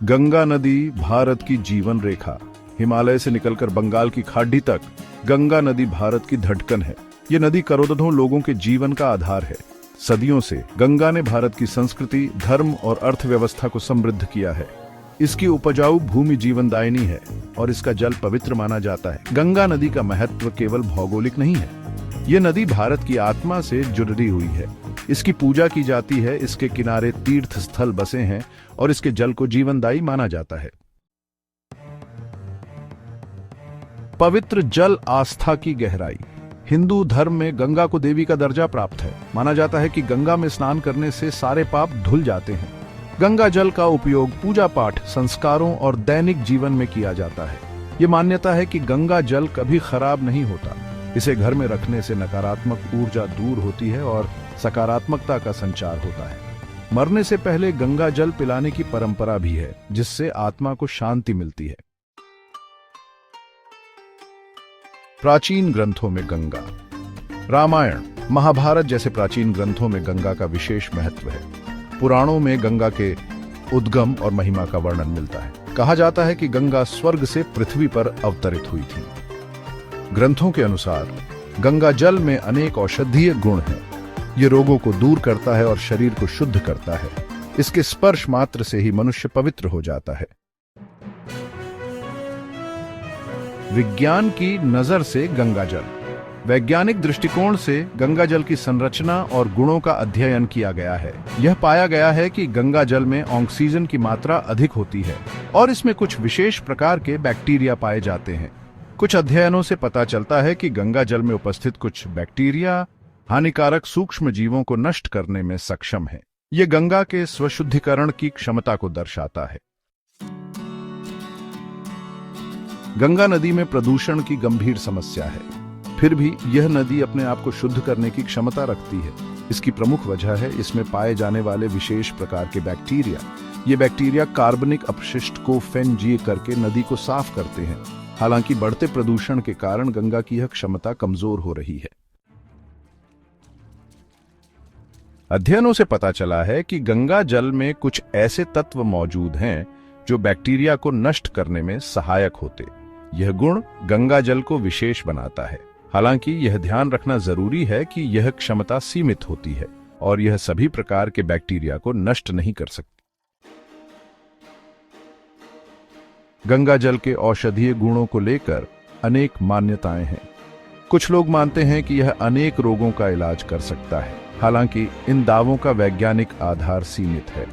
गंगा नदी भारत की जीवन रेखा। हिमालय से निकलकर बंगाल की खाड़ी तक गंगा नदी भारत की धड़कन है। ये नदी करोड़ों लोगों के जीवन का आधार है। सदियों से गंगा ने भारत की संस्कृति, धर्म और अर्थव्यवस्था को समृद्ध किया है। इसकी उपजाऊ भूमि जीवनदायिनी है और इसका जल पवित्र माना जाता है। गंगा नदी का महत्व केवल भौगोलिक नहीं है, ये नदी भारत की आत्मा से जुड़ी हुई है। इसकी पूजा की जाती है, इसके किनारे तीर्थ स्थल बसे हैं और इसके जल को जीवनदायी माना जाता है। पवित्र जल आस्था की गहराई। हिंदू धर्म में गंगा को देवी का दर्जा प्राप्त है। माना जाता है कि गंगा में स्नान करने से सारे पाप धुल जाते हैं। गंगा जल का उपयोग पूजा पाठ, संस्कारों और दैनिक जीवन में किया जाता है। ये मान्यता है कि गंगा जल कभी खराब नहीं होता। इसे घर में रखने से नकारात्मक ऊर्जा दूर होती है और सकारात्मकता का संचार होता है। मरने से पहले गंगा जल पिलाने की परंपरा भी है, जिससे आत्मा को शांति मिलती है। प्राचीन ग्रंथों में गंगा। रामायण, महाभारत जैसे प्राचीन ग्रंथों में गंगा का विशेष महत्व है। पुराणों में गंगा के उद्गम और महिमा का वर्णन मिलता है। कहा जाता है कि गंगा स्वर्ग से पृथ्वी पर अवतरित हुई थी। ग्रंथों के अनुसार गंगा जल में अनेक औषधीय गुण हैं। ये रोगों को दूर करता है और शरीर को शुद्ध करता है। इसके स्पर्श मात्र से ही मनुष्य पवित्र हो जाता है। विज्ञान की नजर से गंगा जल। वैज्ञानिक दृष्टिकोण से गंगा जल की संरचना और गुणों का अध्ययन किया गया है। यह पाया गया है कि गंगा जल में ऑक्सीजन की मात्रा अधिक होती है और इसमें कुछ विशेष प्रकार के बैक्टीरिया पाए जाते हैं। कुछ अध्ययनों से पता चलता है कि गंगा जल में उपस्थित कुछ बैक्टीरिया हानिकारक सूक्ष्म जीवों को नष्ट करने में सक्षम है। ये गंगा के स्वशुद्धिकरण की क्षमता को दर्शाता है। गंगा नदी में प्रदूषण की गंभीर समस्या है, फिर भी यह नदी अपने आप को शुद्ध करने की क्षमता रखती है। इसकी प्रमुख वजह है इसमें पाए जाने वाले विशेष प्रकार के बैक्टीरिया। ये बैक्टीरिया कार्बनिक अपशिष्ट को फेनजीय करके नदी को साफ करते हैं। हालांकि बढ़ते प्रदूषण के कारण गंगा की यह क्षमता कमजोर हो रही है। अध्ययनों से पता चला है कि गंगा जल में कुछ ऐसे तत्व मौजूद हैं जो बैक्टीरिया को नष्ट करने में सहायक होते। यह गुण गंगा जल को विशेष बनाता है। हालांकि यह ध्यान रखना जरूरी है कि यह क्षमता सीमित होती है और यह सभी प्रकार के बैक्टीरिया को नष्ट नहीं कर सकती। गंगा जल के औषधीय गुणों को लेकर अनेक मान्यताएं हैं। कुछ लोग मानते हैं कि यह अनेक रोगों का इलाज कर सकता है। हालांकि इन दावों का वैज्ञानिक आधार सीमित है।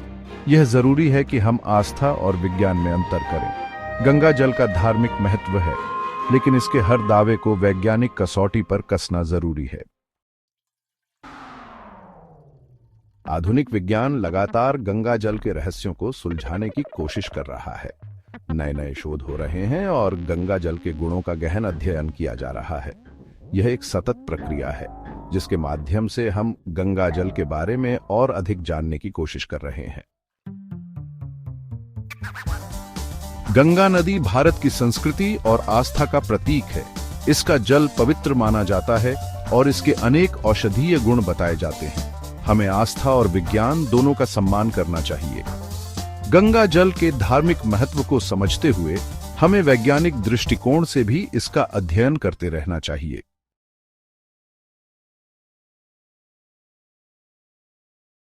यह जरूरी है कि हम आस्था और विज्ञान में अंतर करें। गंगा जल का धार्मिक महत्व है, लेकिन इसके हर दावे को वैज्ञानिक कसौटी पर कसना जरूरी है। आधुनिक विज्ञान लगातार गंगा जल के रहस्यों को सुलझाने की कोशिश कर रहा है। नए नए शोध हो रहे हैं और गंगा जल के गुणों का गहन अध्ययन किया जा रहा है। यह एक सतत प्रक्रिया है, जिसके माध्यम से हम गंगा जल के बारे में और अधिक जानने की कोशिश कर रहे हैं। गंगा नदी भारत की संस्कृति और आस्था का प्रतीक है। इसका जल पवित्र माना जाता है और इसके अनेक औषधीय गुण बताए जाते हैं। हमें आस्था और विज्ञान दोनों का सम्मान करना चाहिए। गंगा जल के धार्मिक महत्व को समझते हुए हमें वैज्ञानिक दृष्टिकोण से भी इसका अध्ययन करते रहना चाहिए।